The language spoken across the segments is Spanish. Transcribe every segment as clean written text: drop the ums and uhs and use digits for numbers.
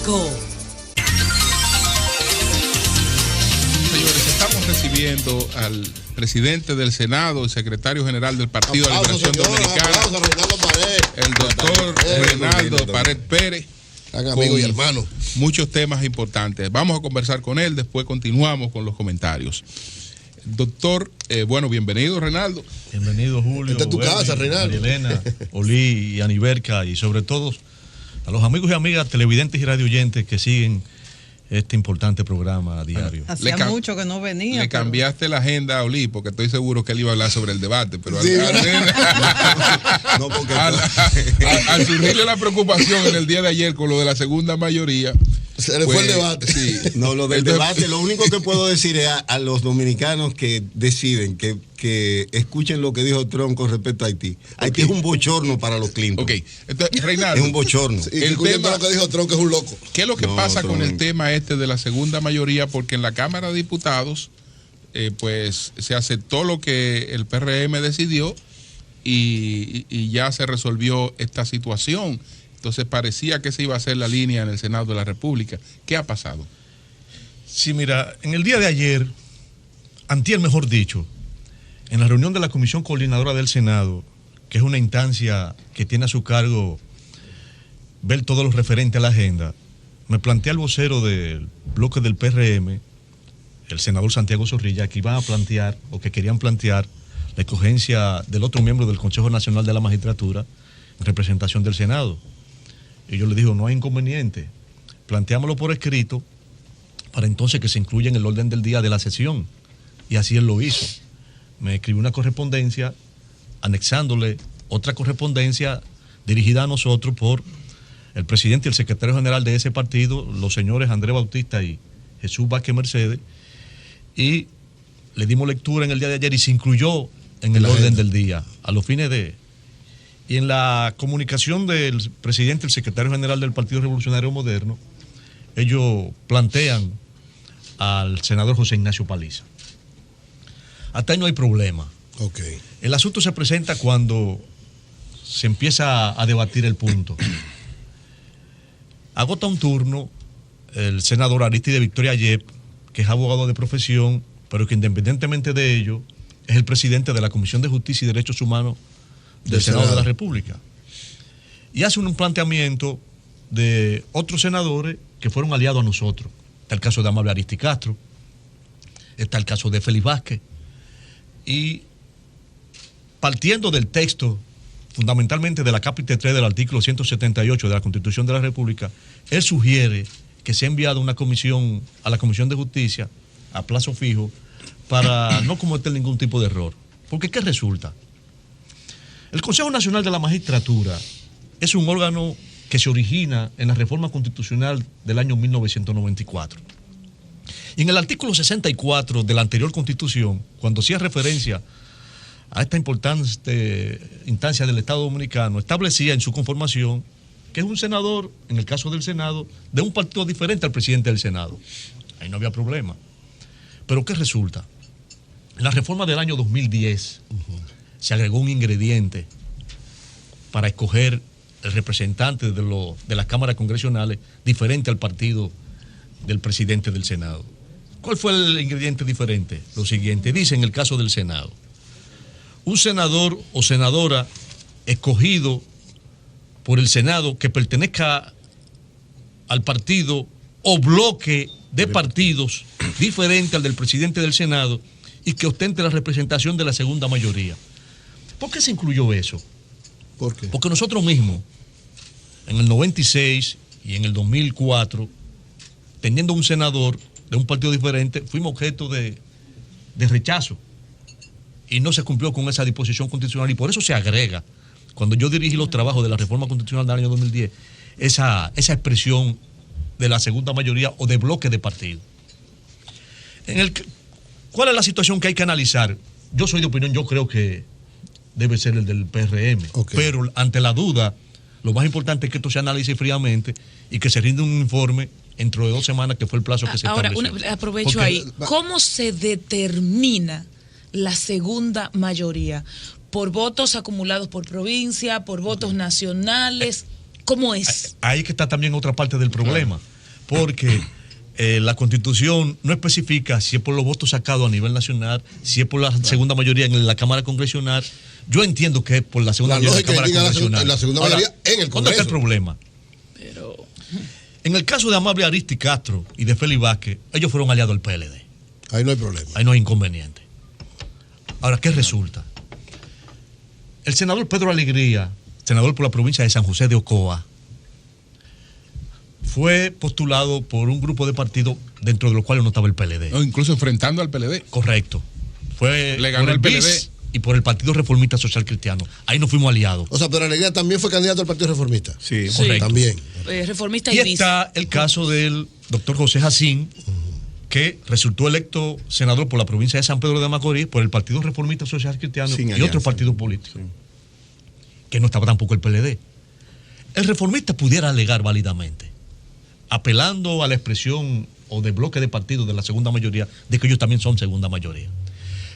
público. Señores, estamos recibiendo al presidente del Senado y secretario general del Partido de la Liberación Dominicana, el doctor Reinaldo Pared Pérez, amigo y hermano. Muchos temas importantes. Vamos a conversar con él, después continuamos con los comentarios. Doctor, bueno, bienvenido, Reinaldo. Bienvenido, Julio. Esta es tu casa, Reinaldo. Elena, Olí y Aniberca, y sobre todo a los amigos y amigas televidentes y radioyentes que siguen este importante programa a diario. Hacía mucho que no venía. Le cambiaste la agenda a Oli, porque estoy seguro que él iba a hablar sobre el debate, pero sí, al surgirle la preocupación en el día de ayer con lo de la segunda mayoría, se le fue el debate. Sí. No, lo del debate, lo único que puedo decir es a los dominicanos que deciden, que escuchen lo que dijo Trump con respecto a Haití. Haití es un bochorno para los Clinton. Ok, entonces, Reinaldo. Es un bochorno. Sí, el tema, lo que dijo Trump, que es un loco. ¿Qué es lo que pasa con el tema este de la segunda mayoría? Porque en la Cámara de Diputados, pues se aceptó lo que el PRM decidió y ya se resolvió esta situación. Entonces parecía que se iba a hacer la línea en el Senado de la República. ¿Qué ha pasado? Sí, mira, en el día de ayer, antier mejor dicho, en la reunión de la Comisión Coordinadora del Senado, que es una instancia que tiene a su cargo ver todo lo referente a la agenda, me plantea el vocero del bloque del PRM, el senador Santiago Zorrilla, que iban a plantear, o que querían plantear, la escogencia del otro miembro del Consejo Nacional de la Magistratura en representación del Senado. Y yo le digo, no hay inconveniente, planteámoslo por escrito para entonces que se incluya en el orden del día de la sesión. Y así él lo hizo. Me escribió una correspondencia anexándole otra correspondencia dirigida a nosotros por el presidente y el secretario general de ese partido, los señores Andrés Bautista y Jesús Vázquez Mercedes, y le dimos lectura en el día de ayer y se incluyó en el orden del día a los fines de... Y en la comunicación del presidente y el secretario general del Partido Revolucionario Moderno, ellos plantean al senador José Ignacio Paliza. Hasta ahí no hay problema. Okay. El asunto se presenta cuando se empieza a debatir el punto. Agota un turno el senador Aristide Victoria Yep, que es abogado de profesión, pero que independientemente de ello, es el presidente de la Comisión de Justicia y Derechos Humanos del Senado de la República. Y hace un planteamiento de otros senadores que fueron aliados a nosotros. Está el caso de Amable Aristi Castro, está el caso de Félix Vázquez. Y partiendo del texto, fundamentalmente de la capítulo 3 del artículo 178 de la Constitución de la República, él sugiere que sea enviada una comisión a la Comisión de Justicia a plazo fijo para no cometer ningún tipo de error. Porque ¿qué resulta? El Consejo Nacional de la Magistratura es un órgano que se origina en la reforma constitucional del año 1994. Y en el artículo 64 de la anterior Constitución, cuando hacía referencia a esta importante instancia del Estado Dominicano, establecía en su conformación que es un senador, en el caso del Senado, de un partido diferente al presidente del Senado. Ahí no había problema. Pero ¿qué resulta? En la reforma del año 2010 se agregó un ingrediente para escoger el representante de las cámaras congresionales diferente al partido del presidente del Senado. ¿Cuál fue el ingrediente diferente? Lo siguiente, dice en el caso del Senado, un senador o senadora escogido por el Senado que pertenezca al partido o bloque de partidos diferente al del presidente del Senado y que ostente la representación de la segunda mayoría. ¿Por qué se incluyó eso? ¿Por qué? Porque nosotros mismos, en el 96 y en el 2004, teniendo un senador de un partido diferente, fuimos objeto de rechazo y no se cumplió con esa disposición constitucional y por eso se agrega, cuando yo dirigí los trabajos de la reforma constitucional del año 2010, esa expresión de la segunda mayoría o de bloque de partido. ¿Cuál es la situación que hay que analizar? Yo soy de opinión, yo creo que debe ser el del PRM, pero ante la duda, lo más importante es que esto se analice fríamente y que se rinde un informe dentro de 2 semanas, que fue el plazo que se estableció. Ahora, aprovecho ahí. ¿Cómo se determina la segunda mayoría? ¿Por votos acumulados por provincia, por votos nacionales? ¿Cómo es? Ahí que está también otra parte del problema. porque la Constitución no especifica si es por los votos sacados a nivel nacional, si es por la segunda mayoría en la Cámara Congresional. Yo entiendo que es por la segunda mayoría en la Cámara Congresional. La segunda mayoría en el Congreso. ¿Dónde está el problema? Pero En el caso de Amable Aristi Castro y de Félix Vázquez, ellos fueron aliados del PLD. Ahí no hay problema. Ahí no hay inconveniente. Ahora, ¿qué resulta? El senador Pedro Alegría, senador por la provincia de San José de Ocoa, fue postulado por un grupo de partidos dentro de los cuales no estaba el PLD. No, incluso enfrentando al PLD. Correcto. Fue Le ganó por el el PLD. BIS y por el Partido Reformista Social Cristiano. Ahí no fuimos aliados. O sea, pero Alegría también fue candidato al Partido Reformista. Sí, Correcto. También. reformista Y y bis. está el caso del doctor José Jacín, que resultó electo senador por la provincia de San Pedro de Macorís por el Partido Reformista Social Cristiano Sin y alianza. otros partidos políticos, que no estaba tampoco el PLD. El reformista pudiera alegar válidamente, apelando a la expresión o de bloque de partidos de la segunda mayoría, de que ellos también son segunda mayoría.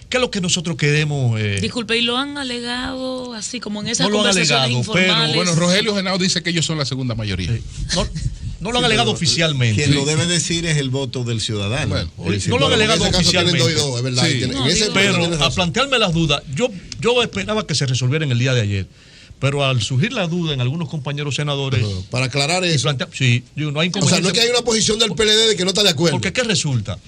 ¿Qué es lo que nosotros queremos? Disculpe, ¿y lo han alegado así como en esas No lo han conversaciones alegado, pero, informales? Bueno, Rogelio Genao dice que ellos son la segunda mayoría. No lo han alegado oficialmente. Quien lo debe decir es el voto del ciudadano. Bueno, Es decir, no lo han Bueno, alegado en ese caso tienen oficialmente. 2 y 2, es verdad. Sí. En No, ese digo- tienes Pero a razón. plantearme las dudas, yo esperaba que se resolviera en el día de ayer, pero al surgir la duda en algunos compañeros senadores, Para aclarar y eso. sí, digo, no hay O sea, inconveniente. no es que hay una posición del PLD de que no está de acuerdo. Porque ¿qué resulta?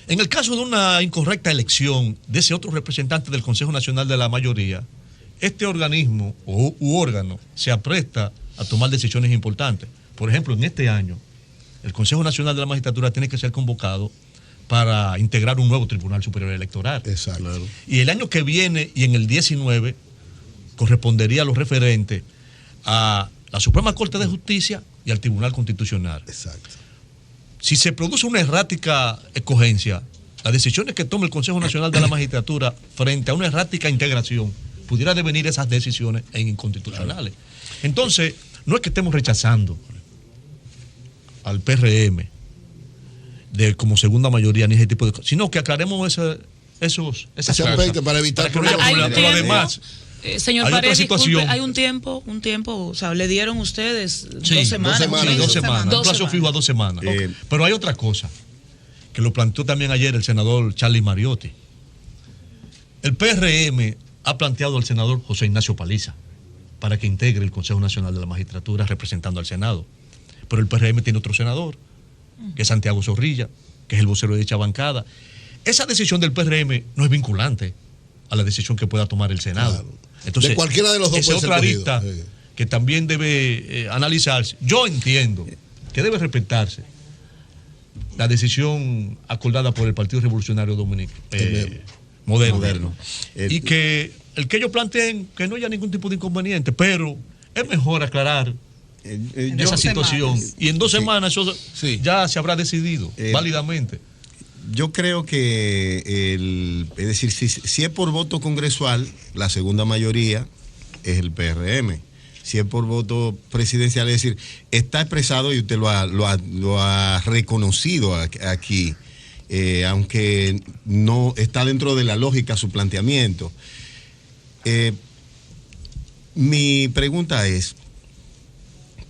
En el caso de una incorrecta elección de ese otro representante del Consejo Nacional de la Mayoría, este organismo u órgano se apresta a tomar decisiones importantes. Por ejemplo, en este año, el Consejo Nacional de la Magistratura tiene que ser convocado para integrar un nuevo Tribunal Superior Electoral. Exacto. Claro. Y el año que viene y en el 19 correspondería a lo referente a la Suprema Corte de Justicia y al Tribunal Constitucional. Exacto. Si se produce una errática escogencia, las decisiones que tome el Consejo Nacional de la Magistratura frente a una errática integración, pudiera devenir esas decisiones en inconstitucionales. Entonces, no es que estemos rechazando al PRM como segunda mayoría ni ese tipo de cosas, sino que aclaremos esas Ese cosas. aspecto para evitar Para que no haya problemas. Hay un problema. Pero tiempo, además, señor hay otra Paredes, disculpe, situación. hay un tiempo, o sea, le dieron ustedes Sí, 2 semanas. 2 semanas, un mes. 2 semanas. Un plazo fijo a 2 semanas. Pero hay otra cosa que lo planteó también ayer el senador Charlie Mariotti. El PRM ha planteado al senador José Ignacio Paliza para que integre el Consejo Nacional de la Magistratura representando al Senado. Pero el PRM tiene otro senador, que es Santiago Zorrilla, que es el vocero de dicha bancada. Esa decisión del PRM no es vinculante a la decisión que pueda tomar el Senado. Claro. Entonces, De cualquiera de los dos esa es puede ser otra cogido. arista Sí. que también debe analizarse. Yo entiendo que debe respetarse la decisión acordada por el Partido Revolucionario Dominicano moderno. Y que el que ellos planteen que no haya ningún tipo de inconveniente, pero es mejor aclarar esa situación. Y en 2 semanas eso ya se habrá decidido válidamente. Yo creo que, es decir, si es por voto congresual, la segunda mayoría es el PRM. Si es por voto presidencial, es decir, está expresado y usted lo ha reconocido aquí, aunque no está dentro de la lógica su planteamiento. Mi pregunta es,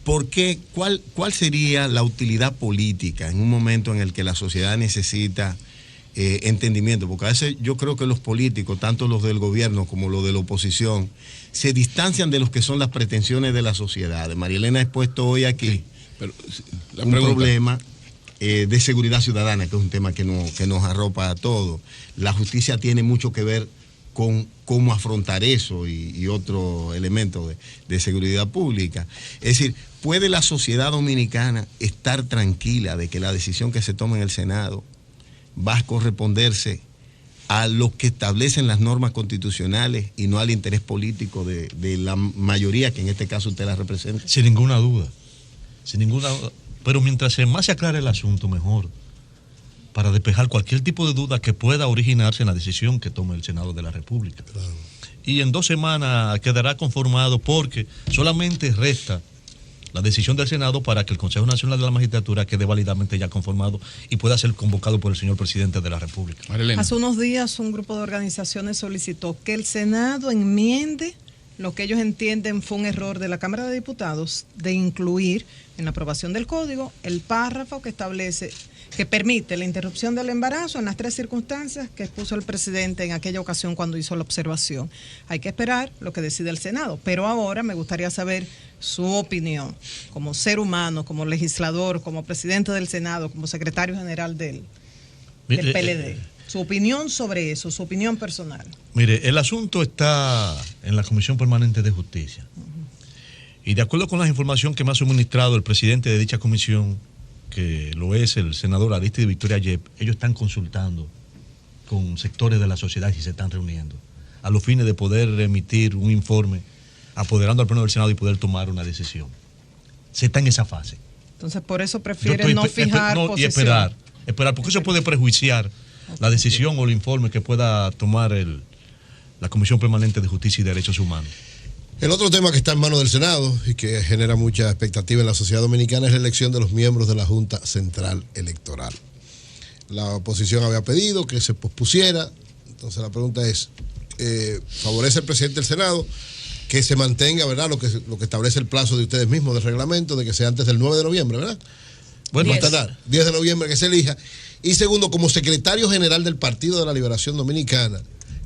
¿por qué? ¿Cuál sería la utilidad política en un momento en el que la sociedad necesita entendimiento? Porque a veces yo creo que los políticos, tanto los del gobierno como los de la oposición, se distancian de lo que son las pretensiones de la sociedad. María Elena ha expuesto hoy aquí un problema de seguridad ciudadana, que es un tema que nos arropa a todos. La justicia tiene mucho que ver con cómo afrontar eso y otro elemento de seguridad pública. Es decir, ¿puede la sociedad dominicana estar tranquila de que la decisión que se toma en el Senado va a corresponderse a lo que establecen las normas constitucionales y no al interés político de la mayoría, que en este caso usted la representa? Sin ninguna duda. Pero mientras más se aclare el asunto, mejor, para despejar cualquier tipo de duda que pueda originarse en la decisión que tome el Senado de la República. Claro. Y en 2 semanas quedará conformado, porque solamente resta la decisión del Senado para que el Consejo Nacional de la Magistratura quede válidamente ya conformado y pueda ser convocado por el señor presidente de la República. Hace unos días un grupo de organizaciones solicitó que el Senado enmiende lo que ellos entienden fue un error de la Cámara de Diputados de incluir en la aprobación del código el párrafo que permite la interrupción del embarazo en las 3 circunstancias que expuso el presidente en aquella ocasión cuando hizo la observación. Hay que esperar lo que decide el Senado, pero ahora me gustaría saber su opinión como ser humano, como legislador, como presidente del Senado, como secretario general del PLD. Su opinión sobre eso, su opinión personal. Mire, el asunto está en la Comisión Permanente de Justicia. Y de acuerdo con la información que me ha suministrado el presidente de dicha comisión, que lo es el senador Aristide Victoria Yep, ellos están consultando con sectores de la sociedad y se están reuniendo a los fines de poder emitir un informe apoderando al Pleno del Senado y poder tomar una decisión. Se está en esa fase. Entonces, por eso prefieren no fijar posición. Y esperar, porque eso puede prejuiciar la decisión o el informe que pueda tomar la Comisión Permanente de Justicia y Derechos Humanos. El otro tema que está en manos del Senado y que genera mucha expectativa en la sociedad dominicana es la elección de los miembros de la Junta Central Electoral. La oposición había pedido que se pospusiera, entonces la pregunta es, ¿favorece el presidente del Senado que se mantenga, verdad, lo que establece el plazo de ustedes mismos del reglamento, de que sea antes del 9 de noviembre, ¿verdad? Bueno, más tardar, 10 de noviembre que se elija. Y segundo, como secretario general del Partido de la Liberación Dominicana,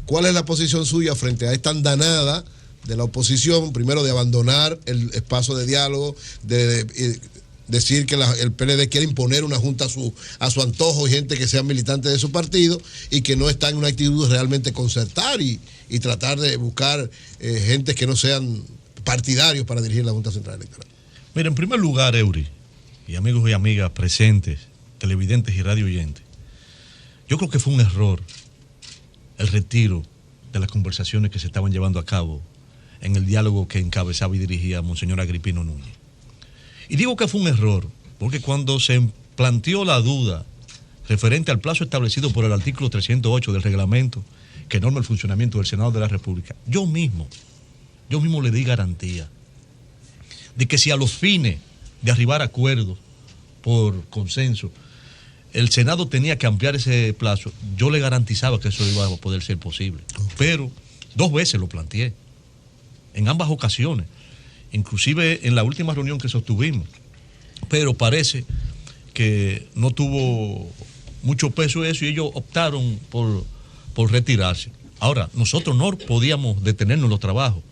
¿cuál es la posición suya frente a esta andanada de la oposición? Primero, de abandonar el espacio de diálogo, de decir que el PLD quiere imponer una junta a su antojo y gente que sea militante de su partido y que no está en una actitud de realmente concertar y tratar de buscar gente que no sean partidarios para dirigir la Junta Central Electoral. Mira, en primer lugar, Eury, y amigos y amigas presentes, televidentes y radio oyentes, yo creo que fue un error el retiro de las conversaciones que se estaban llevando a cabo en el diálogo que encabezaba y dirigía Monseñor Agripino Núñez. Y digo que fue un error, porque cuando se planteó la duda referente al plazo establecido por el artículo 308 del reglamento que norma el funcionamiento del Senado de la República, yo mismo le di garantía de que si a los fines de arribar a acuerdos por consenso el Senado tenía que ampliar ese plazo, yo le garantizaba que eso iba a poder ser posible. Pero 2 veces lo planteé, en ambas ocasiones, inclusive en la última reunión que sostuvimos, pero parece que no tuvo mucho peso eso y ellos optaron por retirarse. Ahora, nosotros no podíamos detenernos en los trabajos,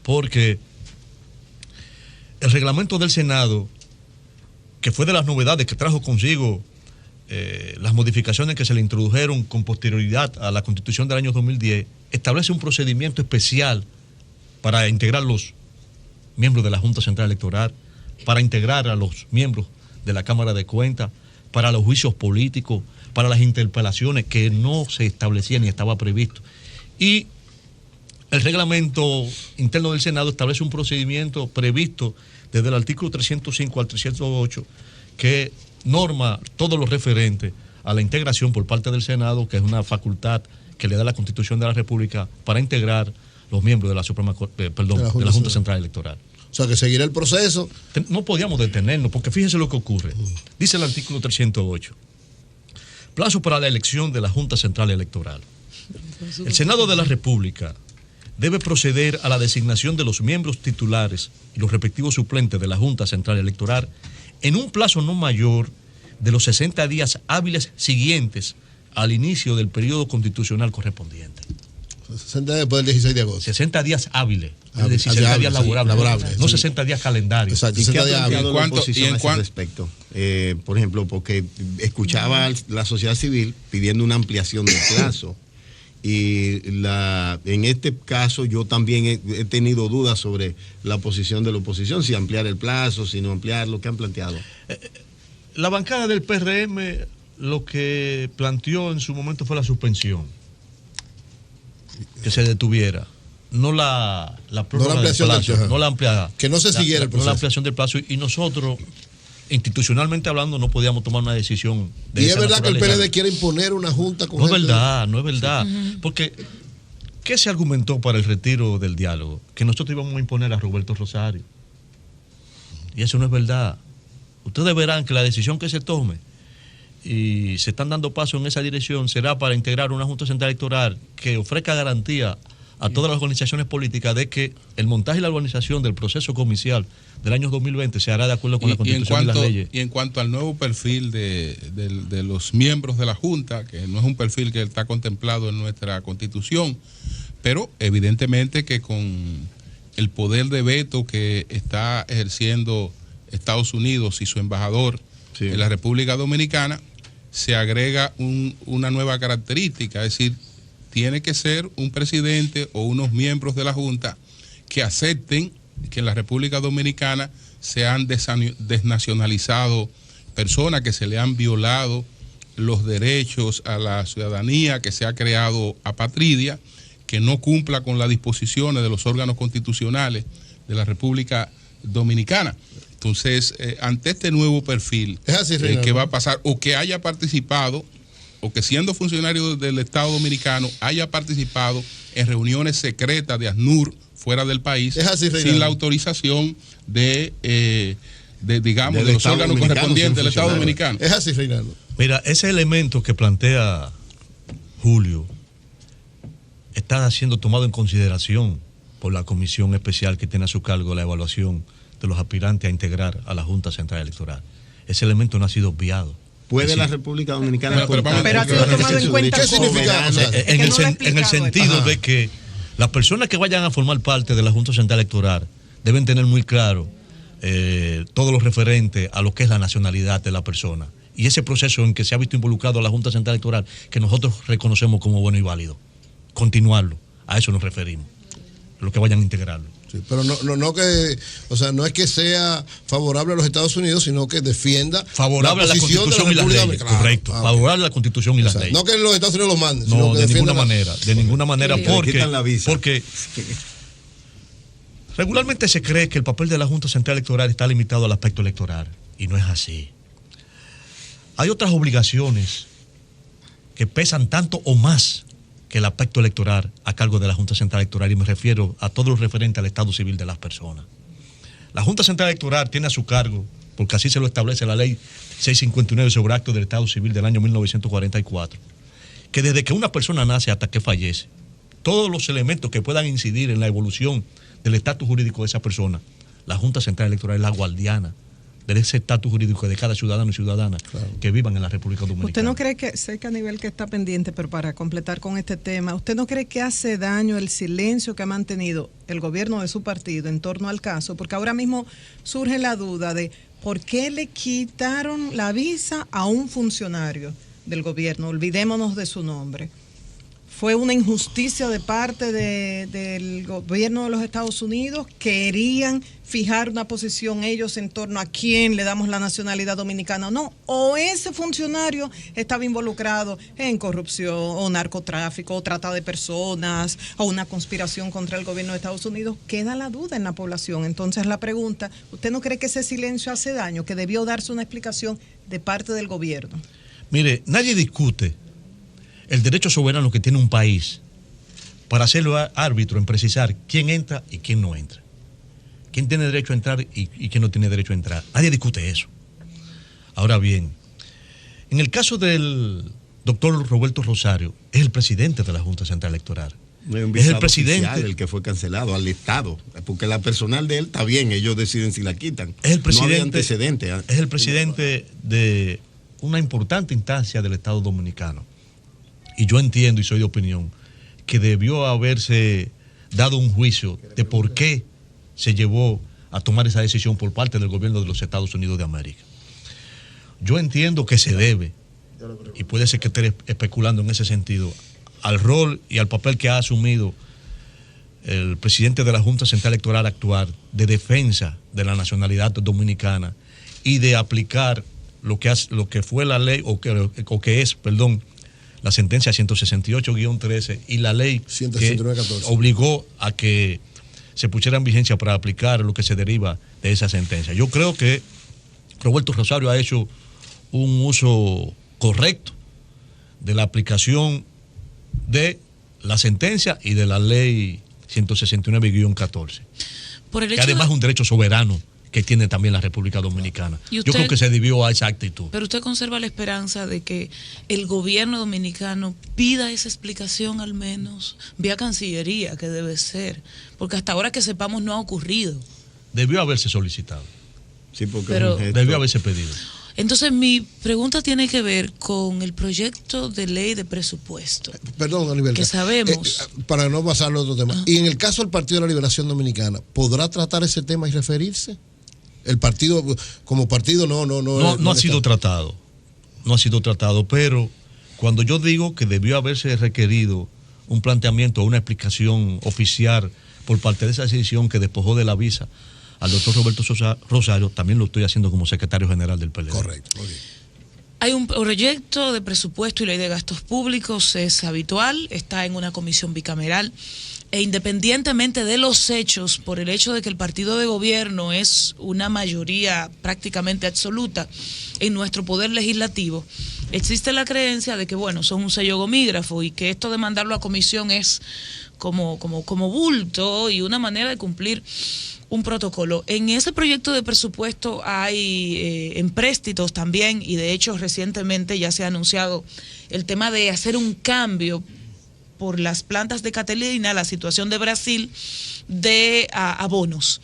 porque el reglamento del Senado, que fue de las novedades que trajo consigo las modificaciones que se le introdujeron con posterioridad a la Constitución del año 2010, establece un procedimiento especial para integrar los miembros de la Junta Central Electoral, para integrar a los miembros de la Cámara de Cuentas, para los juicios políticos, para las interpelaciones que no se establecían ni estaba previsto. Y el reglamento interno del Senado establece un procedimiento previsto desde el artículo 305 al 308 que norma todo lo referente a la integración por parte del Senado, que es una facultad que le da la Constitución de la República para integrar los miembros de la de la Junta Central Electoral. O sea, que seguirá el proceso. No podíamos detenernos, porque fíjese lo que ocurre. Dice el artículo 308. Plazo para la elección de la Junta Central Electoral. El Senado de la República debe proceder a la designación de los miembros titulares y los respectivos suplentes de la Junta Central Electoral en un plazo no mayor de los 60 días hábiles siguientes al inicio del periodo constitucional correspondiente. 60 días después del 16 de agosto. 60 días hábiles, es decir, 60 días laborables, no 60 días calendarios. Exacto, ¿Y qué ha 60 días planteado la hábiles. oposición a ese respecto? Por ejemplo, porque escuchaba a la sociedad civil pidiendo una ampliación del plazo. Y en este caso yo también he tenido dudas sobre la posición de la oposición, si ampliar el plazo, si no ampliarlo. ¿Qué han planteado? La bancada del PRM lo que planteó en su momento fue la suspensión, que se detuviera, no la prórroga del plazo, no la ampliada, que no se siguiera el proceso. No la ampliación del plazo, y nosotros, institucionalmente hablando, no podíamos tomar una decisión de y esa es verdad que el naturaleza. PLD quiere imponer una junta con no es verdad, porque ¿qué se argumentó para el retiro del diálogo? Que nosotros íbamos a imponer a Roberto Rosario, y eso no es verdad. Ustedes verán que la decisión que se tome, y se están dando pasos en esa dirección, será para integrar una Junta Central Electoral que ofrezca garantía a todas las organizaciones políticas de que el montaje y la organización del proceso comicial del año 2020 se hará de acuerdo con la Constitución y las leyes. Y en cuanto al nuevo perfil de los miembros de la Junta, que no es un perfil que está contemplado en nuestra Constitución, pero evidentemente que con el poder de veto que está ejerciendo Estados Unidos y su embajador en la República Dominicana, se agrega una nueva característica, es decir, tiene que ser un presidente o unos miembros de la Junta que acepten que en la República Dominicana se han desnacionalizado personas, que se le han violado los derechos a la ciudadanía, que se ha creado apatridia, que no cumpla con las disposiciones de los órganos constitucionales de la República Dominicana. Entonces, ante este nuevo perfil que va a pasar, o que haya participado, o que siendo funcionario del Estado Dominicano haya participado en reuniones secretas de ACNUR fuera del país, sin la autorización de los órganos correspondientes del Estado Dominicano. Es así, Reinaldo. Mira, ese elemento que plantea Julio está siendo tomado en consideración por la comisión especial que tiene a su cargo la evaluación de los aspirantes a integrar a la Junta Central Electoral. Ese elemento no ha sido obviado. ¿Puede la República Dominicana pero ha sido tomado en cuenta? ¿Qué significa? En el sentido de que las personas que vayan a formar parte de la Junta Central Electoral deben tener muy claro todo lo referente a lo que es la nacionalidad de la persona. Y ese proceso en que se ha visto involucrado a la Junta Central Electoral, que nosotros reconocemos como bueno y válido, continuarlo. A eso nos referimos, los que vayan a integrarlo. Sí, pero no que, o sea, no es que sea favorable a los Estados Unidos, sino que defienda favorable a la Constitución y las leyes. Correcto, favorable a la Constitución y las leyes. No que los Estados Unidos los manden, no, de ninguna manera, porque regularmente se cree que el papel de la Junta Central Electoral está limitado al aspecto electoral, y no es así. Hay otras obligaciones que pesan tanto o más que el aspecto electoral a cargo de la Junta Central Electoral, y me refiero a todo lo referente al estado civil de las personas. La Junta Central Electoral tiene a su cargo, porque así se lo establece la ley 659 sobre actos del estado civil del año 1944, que desde que una persona nace hasta que fallece, todos los elementos que puedan incidir en la evolución del estatus jurídico de esa persona, la Junta Central Electoral es la guardiana de ese estatus jurídico de cada ciudadano y ciudadana que vivan en la República Dominicana. ¿Usted no cree que, sé que a nivel que está pendiente, pero para completar con este tema, ¿usted no cree que hace daño el silencio que ha mantenido el gobierno de su partido en torno al caso? Porque ahora mismo surge la duda de por qué le quitaron la visa a un funcionario del gobierno, olvidémonos de su nombre. Fue una injusticia de parte del gobierno de los Estados Unidos. Querían fijar una posición ellos en torno a quién le damos la nacionalidad dominicana o no. O ese funcionario estaba involucrado en corrupción o narcotráfico o trata de personas o una conspiración contra el gobierno de Estados Unidos. Queda la duda en la población. Entonces la pregunta, ¿usted no cree que ese silencio hace daño? Que debió darse una explicación de parte del gobierno. Mire, nadie discute el derecho soberano que tiene un país para hacerlo árbitro en precisar quién entra y quién no entra, quién tiene derecho a entrar y quién no tiene derecho a entrar. Nadie discute eso. Ahora bien, en el caso del doctor Roberto Rosario, es el presidente de la Junta Central Electoral. Es el presidente, el que fue cancelado al Estado, porque la personal de él está bien, ellos deciden si la quitan. Es el presidente, no había antecedente. Es el presidente de una importante instancia del Estado Dominicano. Y yo entiendo y soy de opinión que debió haberse dado un juicio de por qué se llevó a tomar esa decisión por parte del gobierno de los Estados Unidos de América. Yo entiendo que se debe, y puede ser que esté especulando en ese sentido, al rol y al papel que ha asumido el presidente de la Junta Central Electoral actual de defensa de la nacionalidad dominicana y de aplicar lo que fue la ley, o que es la sentencia 168-13 y la ley que obligó a que se pusiera en vigencia para aplicar lo que se deriva de esa sentencia. Yo creo que Roberto Rosario ha hecho un uso correcto de la aplicación de la sentencia y de la ley 169-14, que además es un derecho soberano que tiene también la República Dominicana. ¿Y usted, yo creo que se debió a esa actitud. Pero usted conserva la esperanza de que el gobierno dominicano pida esa explicación al menos vía Cancillería, que debe ser, porque hasta ahora que sepamos no ha ocurrido. Debió haberse solicitado. Sí, porque debió haberse pedido. Entonces mi pregunta tiene que ver con el proyecto de ley de presupuesto. Perdón, Aníbal. Que sabemos. Para no pasarlo a otro tema. Y en el caso del Partido de la Liberación Dominicana, ¿podrá tratar ese tema y referirse? El partido, como partido, no ha sido tratado. No ha sido tratado, pero cuando yo digo que debió haberse requerido un planteamiento, una explicación oficial por parte de esa decisión que despojó de la visa al doctor Roberto Rosario, también lo estoy haciendo como secretario general del PLD. Correcto, muy bien. Hay un proyecto de presupuesto y ley de gastos públicos, es habitual, está en una comisión bicameral, e independientemente de los hechos, por el hecho de que el partido de gobierno es una mayoría prácticamente absoluta en nuestro poder legislativo, existe la creencia de que, bueno, son un sello gomígrafo y que esto de mandarlo a comisión es como bulto y una manera de cumplir un protocolo. En ese proyecto de presupuesto hay empréstitos también, y de hecho recientemente ya se ha anunciado el tema de hacer un cambio por las plantas de Catalina, la situación de Brasil, de abonos.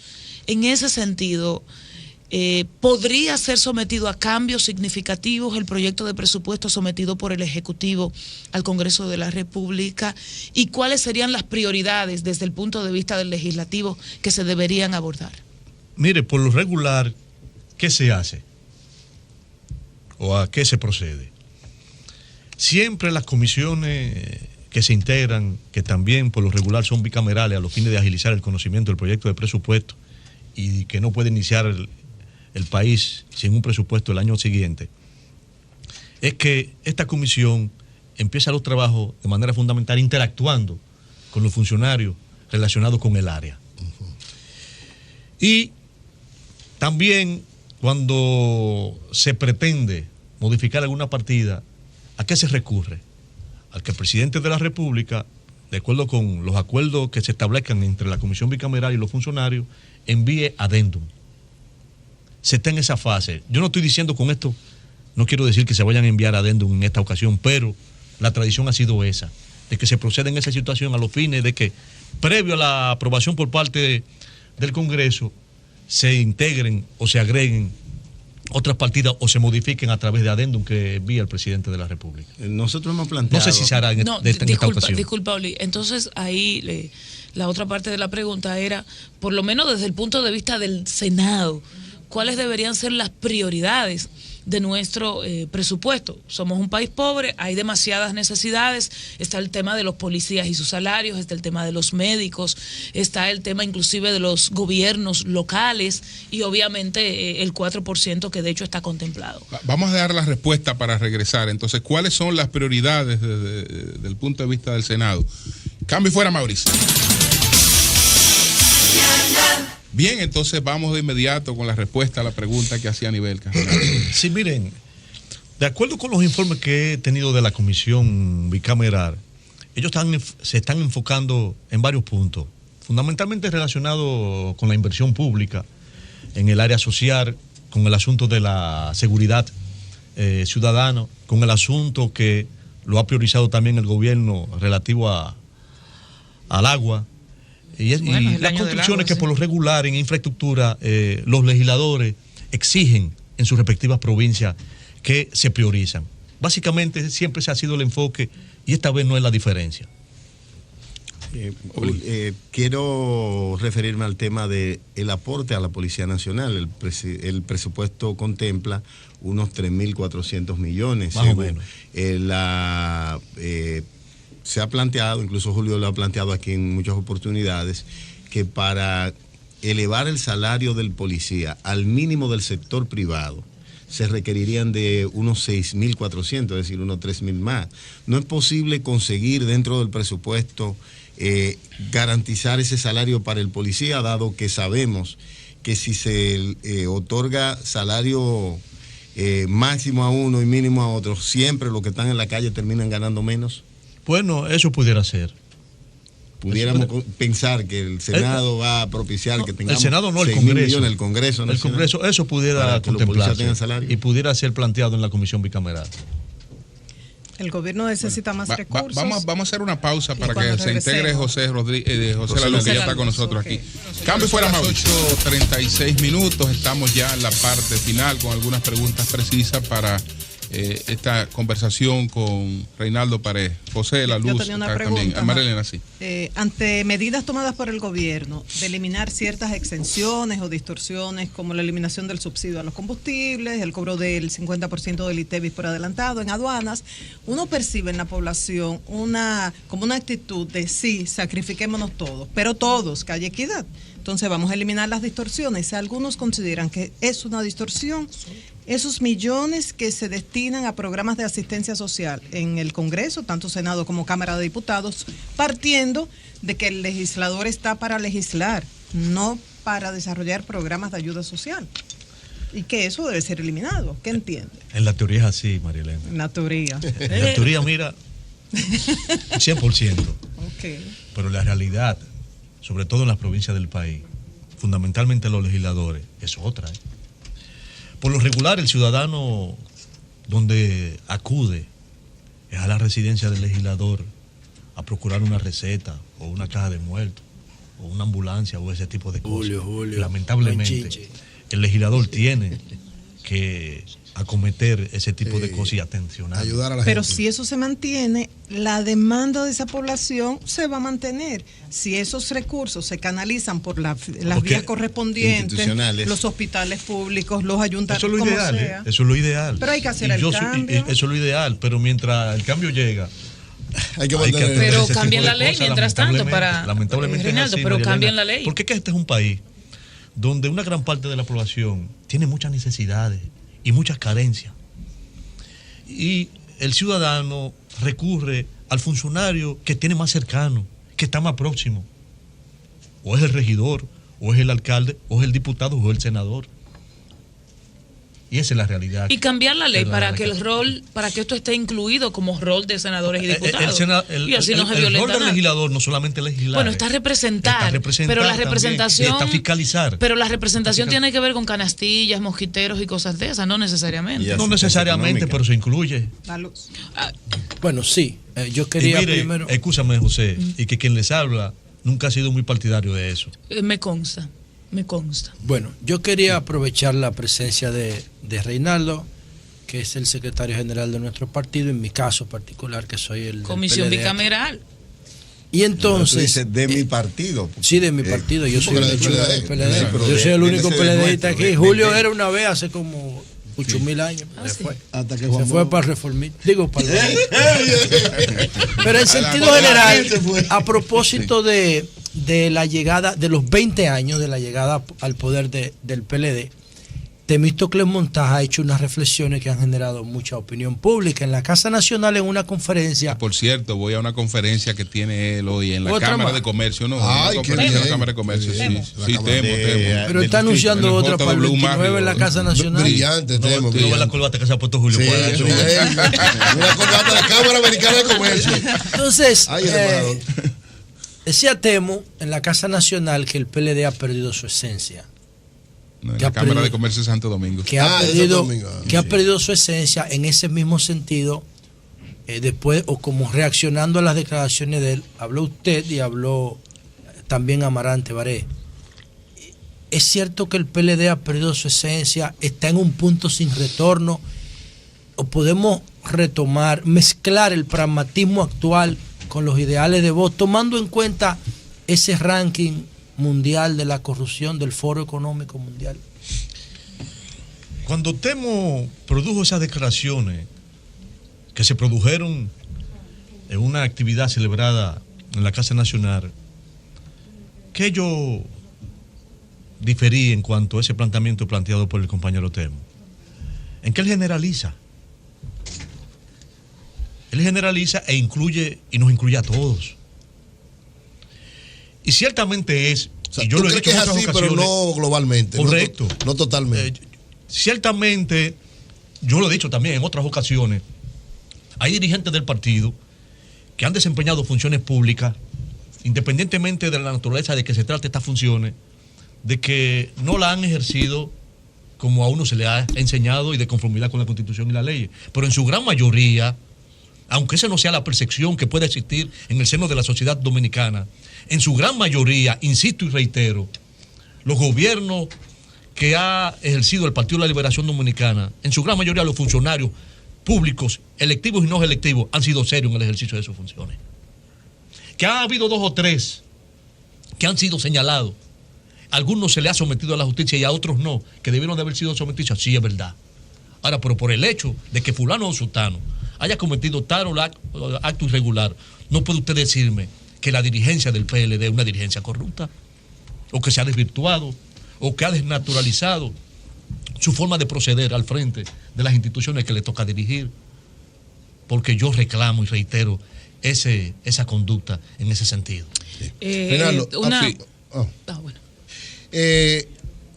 En ese sentido, ¿podría ser sometido a cambios significativos el proyecto de presupuesto sometido por el Ejecutivo al Congreso de la República? ¿Y cuáles serían las prioridades desde el punto de vista del legislativo que se deberían abordar? Mire, por lo regular, ¿qué se hace? ¿O a qué se procede? Siempre las comisiones que se integran, que también por lo regular son bicamerales a los fines de agilizar el conocimiento del proyecto de presupuesto y que no puede iniciar el país sin un presupuesto el año siguiente, es que esta comisión empieza los trabajos de manera fundamental interactuando con los funcionarios relacionados con el área. Y también cuando se pretende modificar alguna partida, ¿a qué se recurre? Al que el presidente de la República, de acuerdo con los acuerdos que se establezcan entre la comisión bicameral y los funcionarios, envíe adendum. Se está en esa fase. Yo no estoy diciendo con esto, no quiero decir que se vayan a enviar adendum en esta ocasión, pero la tradición ha sido esa, de que se proceda en esa situación a los fines de que, previo a la aprobación por parte del Congreso, se integren o se agreguen otras partidas o se modifiquen a través de adendum que envía el presidente de la República. Nosotros hemos planteado... No sé si se hará en esta ocasión. Disculpa, Oli. Entonces, ahí la otra parte de la pregunta era, por lo menos desde el punto de vista del Senado, ¿cuáles deberían ser las prioridades de nuestro presupuesto? Somos un país pobre, hay demasiadas necesidades, está el tema de los policías y sus salarios, está el tema de los médicos, está el tema inclusive de los gobiernos locales y obviamente el 4% que de hecho está contemplado. Vamos a dar la respuesta para regresar. Entonces, ¿cuáles son las prioridades desde el punto de vista del Senado? Cambio fuera, Mauricio. Bien, entonces vamos de inmediato con la respuesta a la pregunta que hacía Aníbal Carrera. Sí, miren, de acuerdo con los informes que he tenido de la comisión bicameral, ellos se están enfocando en varios puntos, fundamentalmente relacionados con la inversión pública, en el área social, con el asunto de la seguridad ciudadana, con el asunto que lo ha priorizado también el gobierno relativo al agua. Y las construcciones que por lo regular en infraestructura los legisladores exigen en sus respectivas provincias que se priorizan. Básicamente siempre se ha sido el enfoque y esta vez no es la diferencia. Quiero referirme al tema del aporte a la Policía Nacional. El presupuesto contempla unos 3.400 millones. Más o menos. Se ha planteado, incluso Julio lo ha planteado aquí en muchas oportunidades, que para elevar el salario del policía al mínimo del sector privado se requerirían de unos 6.400, es decir, unos 3.000 más. No es posible conseguir dentro del presupuesto garantizar ese salario para el policía, dado que sabemos que si se otorga salario máximo a uno y mínimo a otro, siempre los que están en la calle terminan ganando menos. Bueno, eso pudiera ser. pudiéramos pensar que el Senado va a propiciar que tengamos el Senado no, el 6.000 Congreso. millones, el Congreso El Congreso, eso pudiera contemplarse y pudiera ser planteado en la comisión bicameral. El gobierno necesita más recursos. Vamos a hacer una pausa para que cuando se integre José La Luz, que ya está con nosotros aquí. Cambio fuera, Mauricio. 8:36 minutos. Estamos ya en la parte final con algunas preguntas precisas para esta conversación con Reinaldo Paredes. José La Luz está también. A Marilena, sí. Ante medidas tomadas por el gobierno de eliminar ciertas exenciones o distorsiones, como la eliminación del subsidio a los combustibles, el cobro del 50% del ITEVIS por adelantado en aduanas, uno percibe en la población como una actitud de sí, sacrifiquémonos todos, pero todos, que haya equidad. Entonces vamos a eliminar las distorsiones. Algunos consideran que es una distorsión esos millones que se destinan a programas de asistencia social en el Congreso, tanto Senado como Cámara de Diputados, partiendo de que el legislador está para legislar, no para desarrollar programas de ayuda social. Y que eso debe ser eliminado. ¿Qué entiende? En la teoría es así, Marilena. En la teoría. En la teoría, mira, 100%. Okay. Pero la realidad, sobre todo en las provincias del país, fundamentalmente los legisladores, es otra. Por lo regular, el ciudadano donde acude es a la residencia del legislador a procurar una receta o una caja de muertos o una ambulancia o ese tipo de cosas. Julio, lamentablemente, el legislador tiene que acometer ese tipo de cosas y atencionar. Ayudar a la Pero gente. si eso se mantiene, la demanda de esa población se va a mantener. Si esos recursos se canalizan por las vías correspondientes, los hospitales públicos, los ayuntamientos, eso es lo ideal, sea. eso es lo ideal. Pero hay que hacer el cambio. Eso es lo ideal, pero mientras el cambio llega, hay que pero cambien la ley mientras tanto para lamentablemente Reinaldo, así, pero Marielena, cambien la ley. porque es que este es un país donde una gran parte de la población tiene muchas necesidades y muchas carencias. Y el ciudadano recurre al funcionario que tiene más cercano, que está más próximo. O es el regidor, o es el alcalde, o es el diputado, o es el senador. Y esa es la realidad. Y cambiar la ley para que esto esté incluido como rol de senadores y diputados. Y así no se violenta el rol del nada. legislador no solamente legislar. Bueno, está representar, pero la representación está fiscalizar. Pero la representación tiene que ver con canastillas, mosquiteros y cosas de esas, no necesariamente. No necesariamente, pero se incluye. Bueno, sí. Yo quería y mire, primero. Escúchame, José, y que quien les habla nunca ha sido muy partidario de eso. Me consta. Bueno, yo quería aprovechar la presencia de Reinaldo, que es el secretario general de nuestro partido, en mi caso particular, que soy el Comisión bicameral. Y entonces... de mi partido. Sí, de mi partido. Yo soy el PLD. Yo soy el único PLDista aquí. Julio era una vez hace como 8.000 años. Hasta que se fue para reformar. Digo, para Pero en sentido general, a propósito de la llegada, de los 20 años de la llegada al poder del PLD, Temístocles Montaja ha hecho unas reflexiones que han generado mucha opinión pública. En la Casa Nacional, en una conferencia... Por cierto, voy a una conferencia que tiene él hoy en la ¿Otra Cámara más? de Comercio, ¿no? Ay, Una qué conferencia en la bien. Cámara de Comercio, sí. Sí, Temo. Pero está anunciando otra para el 29 en la Casa Nacional. Brillante, Temo. Tú no ves la corbata que se ha puesto Julio. Sí, para eso. una corbata de la Cámara Americana de Comercio. Entonces, Ay, hermano. decía Temo en la Casa Nacional que el PLD ha perdido su esencia. No, en que la ha Cámara perdido- de Comercio de Santo Domingo. Que ha de perdido, Santo Domingo. que ha Sí. perdido su esencia. En ese mismo sentido, después, o como reaccionando a las declaraciones de él, habló usted y habló también Amarante Baré. Es cierto que el PLD ha perdido su esencia, está en un punto sin retorno, o podemos retomar, mezclar el pragmatismo actual con los ideales de voz, tomando en cuenta ese ranking mundial de la corrupción del Foro Económico Mundial. Cuando Temo produjo esas declaraciones que se produjeron en una actividad celebrada en la Casa Nacional, que yo diferí en cuanto a ese planteamiento planteado por el compañero Temo, en que él generaliza. Él generaliza e incluye, y nos incluye a todos. Y ciertamente es, O sea, y yo ¿tú lo he crees dicho que en es otras así, ocasiones, pero no globalmente? correcto. No totalmente. Ciertamente, yo lo he dicho también en otras ocasiones, hay dirigentes del partido que han desempeñado funciones públicas independientemente de la naturaleza de que se trate estas funciones, de que no la han ejercido como a uno se le ha enseñado y de conformidad con la Constitución y la ley. Pero en su gran mayoría, aunque esa no sea la percepción que pueda existir en el seno de la sociedad dominicana, en su gran mayoría, insisto y reitero, los gobiernos que ha ejercido el Partido de la Liberación Dominicana, en su gran mayoría los funcionarios públicos, electivos y no electivos, han sido serios en el ejercicio de sus funciones. Que ha habido 2 o 3 que han sido señalados. A algunos se le ha sometido a la justicia y a otros no, que debieron de haber sido sometidos. Sí, es verdad. Ahora, pero por el hecho de que fulano o sultano haya cometido tal o acto irregular, no puede usted decirme que la dirigencia del PLD es una dirigencia corrupta, o que se ha desvirtuado, o que ha desnaturalizado su forma de proceder al frente de las instituciones que le toca dirigir. Porque yo reclamo y reitero esa conducta en ese sentido. Reinaldo, bueno.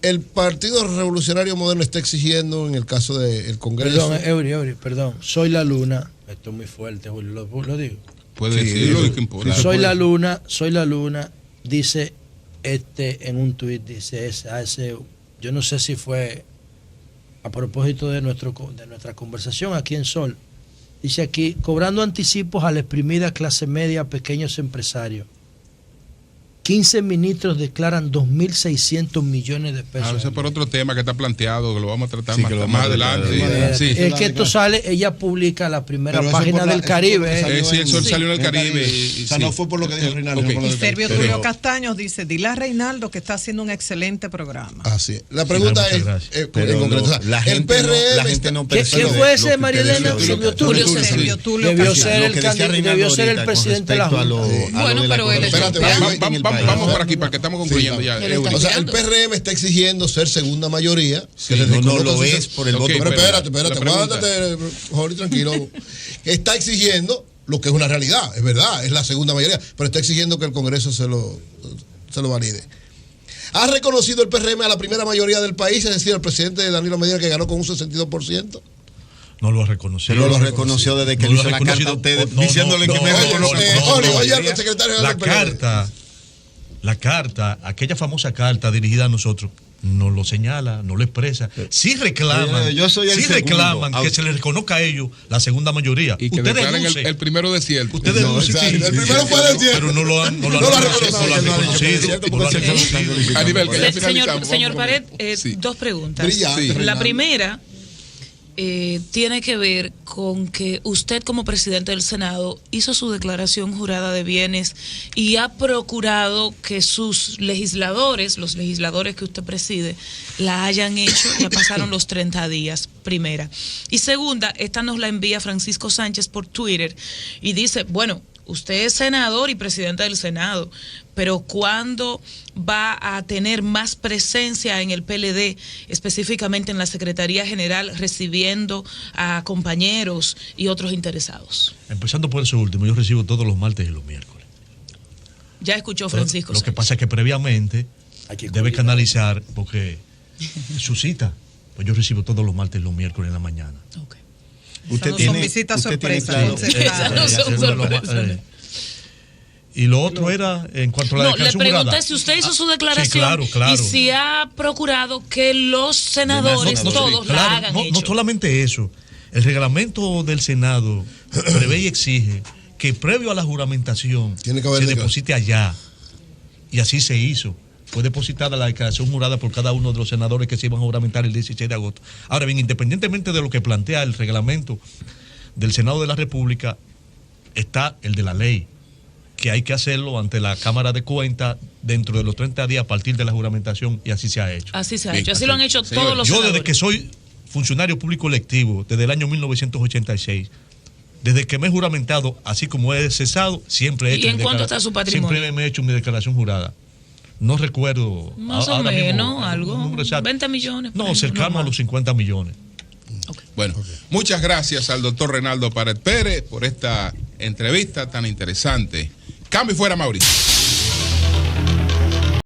El Partido Revolucionario Moderno está exigiendo en el caso del Congreso. Perdón, Eury, perdón. Soy la Luna. Esto es muy fuerte, Julio, lo digo. Puede decirlo, ¿qué importa? Soy la Luna, dice en un tuit, dice ese, yo no sé si fue a propósito de nuestra conversación aquí en Sol. Dice aquí, cobrando anticipos a la exprimida clase media, pequeños empresarios. 15 ministros declaran 2.600 millones de pesos. Eso es por otro tema que está planteado, que lo vamos a tratar más adelante. Sí. Es que esto sale, ella publica la primera página del Caribe. Sí, eso salió en el Caribe. O sea, no fue por lo que dijo Reinaldo. Y Servio Tulio Castaños dice, dile a Reinaldo que está haciendo un excelente programa. Así. La pregunta es, en concreto, el PRM no ¿Quién fue ese, Marielena? Servio Tulio. Debió ser el presidente de la Junta. Bueno, pero él vamos por aquí, para que estamos concluyendo ya. O sea, el PRM está exigiendo ser segunda mayoría. Sí, no lo es por el voto. Pero espérate, aguántate, Jorge, tranquilo. Está exigiendo lo que es una realidad, es verdad, es la segunda mayoría, pero está exigiendo que el Congreso se lo valide. ¿Ha reconocido el PRM a la primera mayoría del país, es decir, al presidente Danilo Medina, que ganó con un 62%? No lo ha reconocido. Pero lo reconoció desde que le hizo la carta a ustedes, diciéndole que me reconoció. La carta, aquella famosa carta dirigida a nosotros, no lo señala, no lo expresa. Sí reclaman, que se les reconozca a ellos la segunda mayoría. Y que declaren el primero desierto. Ustedes el primero fue desierto. Pero no lo han reconocido. Señor Pared, 2 preguntas. La primera tiene que ver con que usted como presidente del Senado hizo su declaración jurada de bienes y ha procurado que sus legisladores, los legisladores que usted preside, la hayan hecho. Ya pasaron los 30 días, primera. Y segunda, esta nos la envía Francisco Sánchez por Twitter y dice, bueno, usted es senador y presidente del Senado, pero ¿cuándo va a tener más presencia en el PLD, específicamente en la Secretaría General, recibiendo a compañeros y otros interesados? Empezando por eso último, yo recibo todos los martes y los miércoles. Ya escuchó Francisco. Lo que pasa es que previamente debe canalizar, porque su cita, pues yo recibo todos los martes y los miércoles en la mañana. Okay. Usted tiene, son visitas sorpresas. Y lo otro era en cuanto a la declaración le pregunté jurada. Si usted hizo su declaración claro. Y si ha procurado que los senadores todos la hagan. No solamente eso, el reglamento del Senado prevé y exige que previo a la juramentación se deposite allá, y así se hizo. Fue depositada la declaración jurada por cada uno de los senadores que se iban a juramentar el 16 de agosto. Ahora bien, independientemente de lo que plantea el reglamento del Senado de la República, está el de la ley, que hay que hacerlo ante la Cámara de Cuentas dentro de los 30 días a partir de la juramentación, y así se ha hecho. Así se ha hecho, así lo han hecho todos los senadores. Yo desde que soy funcionario público electivo, desde el año 1986, desde que me he juramentado, así como he cesado, siempre he hecho. ¿Y en cuánto está su patrimonio? Siempre me he hecho mi declaración jurada. No recuerdo. Más o menos, algo. 20 millones. No, cercano a los 50 millones. Okay. Bueno, muchas gracias al doctor Reinaldo Pared Pérez por esta entrevista tan interesante. Cambio y fuera, Mauricio.